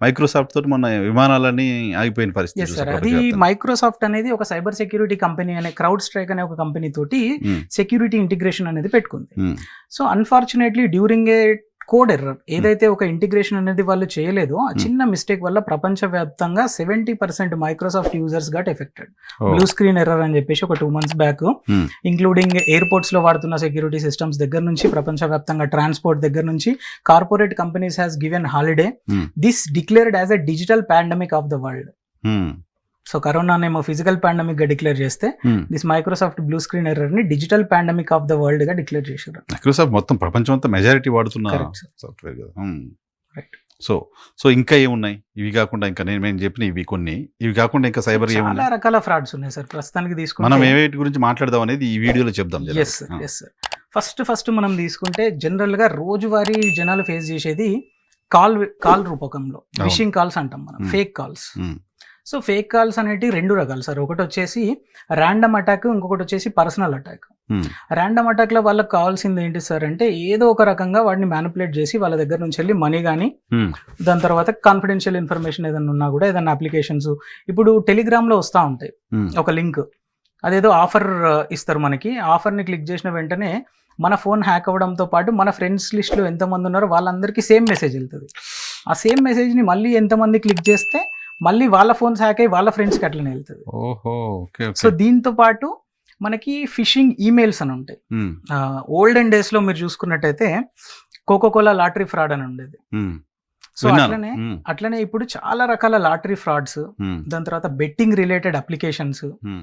Microsoft తోటి మొన్న విమానాలన్నీ ఆగిపోయిన పరిస్థితి ఎస్ చూసాం సార్. అది ప్రపంచవ్యాప్తంగా. మైక్రోసాఫ్ట్ అనేది ఒక సైబర్ సెక్యూరిటీ కంపెనీ అనే క్రౌడ్ స్ట్రైక్ అనే ఒక కంపెనీ తోటి ఉమ్, సెక్యూరిటీ ఇంటిగ్రేషన్ అనేది పెట్టుకుంది. Um, so unfortunately during a code error ఏదైతే ఒక ఇంటిగ్రేషన్ అనేది వాళ్ళు చేయలేదో ఆ చిన్న మిస్టేక్ వల్ల ప్రపంచవ్యాప్తంగా 70% మైక్రోసాఫ్ట్ యూజర్స్ గాట్ ఎఫెక్టెడ్. ఓ, బ్లూ స్క్రీన్ ఎర్రర్ అని చెప్పేసి ఒక 2 months బ్యాక్, ఉమ్, ఇంక్లూడింగ్ ఎయిర్పోర్ట్స్ లో వాడుతున్న సెక్యూరిటీ సిస్టమ్స్ దగ్గర నుంచి ప్రపంచవ్యాప్తంగా ట్రాన్స్పోర్ట్ దగ్గర నుంచి corporate companies has given holiday. Um, this declared as a digital pandemic of the world. Um, so కరోనానేమో ఫిజికల్ పాండమిక్ గా డిక్లేర్ చేస్తే um. This Microsoft blue screen error ని digital pandemic of the world గా declare చేశారు. Microsoft మొత్తం ప్రపంచం అంతా majority వాడుతున్న Correct, sir. సాఫ్ట్వేర్ కదా. Right. సో ఇంకా ఏమున్నాయి ఇవి కాకుండా? ఇంకా నేను చెప్పిన ఇవి కొన్ని, ఇవి కాకుండా ఇంకా సైబర్ చాలా ఏమున్నాయి? రకాల ఫ్రాడ్స్ ఉన్నాయి సార్ ప్రస్తుతానికి మనం తీసుకుంటే. ఏవేటి గురించి మాట్లాడదాం అనేది ఈ వీడియోలో చెప్దాం. జర. Yes sir, yes sir. First మనం తీసుకుంటే జనరల్ గా రోజువారీ జనాలు ఫేస్ చేసేది కాల్ రూపకంలో విషింగ్ కాల్స్ అంటాం మనం, ఫేక్ కాల్స్. ఉమ్, సో ఫేక్ కాల్స్ అనేవి 2 రకాలు సార్. ఒకటి వచ్చేసి ర్యాండమ్ అటాక్, ఇంకొకటి వచ్చేసి పర్సనల్ అటాక్. ఉమ్, ర్యాండమ్ అటాక్ లో వాళ్ళకి కావాల్సింది ఏంటి సార్ అంటే ఏదో ఒక రకంగా వాడిని మ్యానిపులేట్ చేసి వాళ్ళ దగ్గర నుంచి వెళ్ళి మనీ కానీ, ఉమ్, దాని తర్వాత కాన్ఫిడెన్షియల్ ఇన్ఫర్మేషన్ ఏదైనా ఉన్నా కూడా, ఏదైనా అప్లికేషన్స్ ఇప్పుడు టెలిగ్రామ్ లో వస్తూ ఉంటాయి ఉమ్, ఒక లింక్, అదేదో ఆఫర్ ఇస్తారు మనకి. ఆఫర్ని క్లిక్ చేసిన వెంటనే మన ఫోన్ హ్యాక్ అవ్వడంతో పాటు మన ఫ్రెండ్స్ లిస్ట్లో ఎంతమంది ఉన్నారో వాళ్ళందరికీ సేమ్ మెసేజ్ వెళ్తుంది. ఆ సేమ్ మెసేజ్ని మళ్ళీ ఎంతమంది క్లిక్ చేస్తే మళ్ళీ వాళ్ళ ఫోన్స్ హ్యాక్ అయ్యి వాళ్ళ ఫ్రెండ్స్కి అట్లనే వెళ్తుంది. ఓహో, ఓకే, ఓకే. సో దీంతో పాటు మనకి ఫిషింగ్ ఈమెయిల్స్ అని ఉంటాయి. ఉమ్, ఓల్డెన్ డేస్లో మీరు చూసుకున్నట్టయితే కోకోకోలా లాటరీ ఫ్రాడ్ అని ఉండేది. ఉమ్, సో విన్నాను. అట్లనే ఇప్పుడు చాలా రకాల లాటరీ ఫ్రాడ్స్, ఉమ్, దాని తర్వాత బెట్టింగ్ రిలేటెడ్ అప్లికేషన్స్, ఉమ్,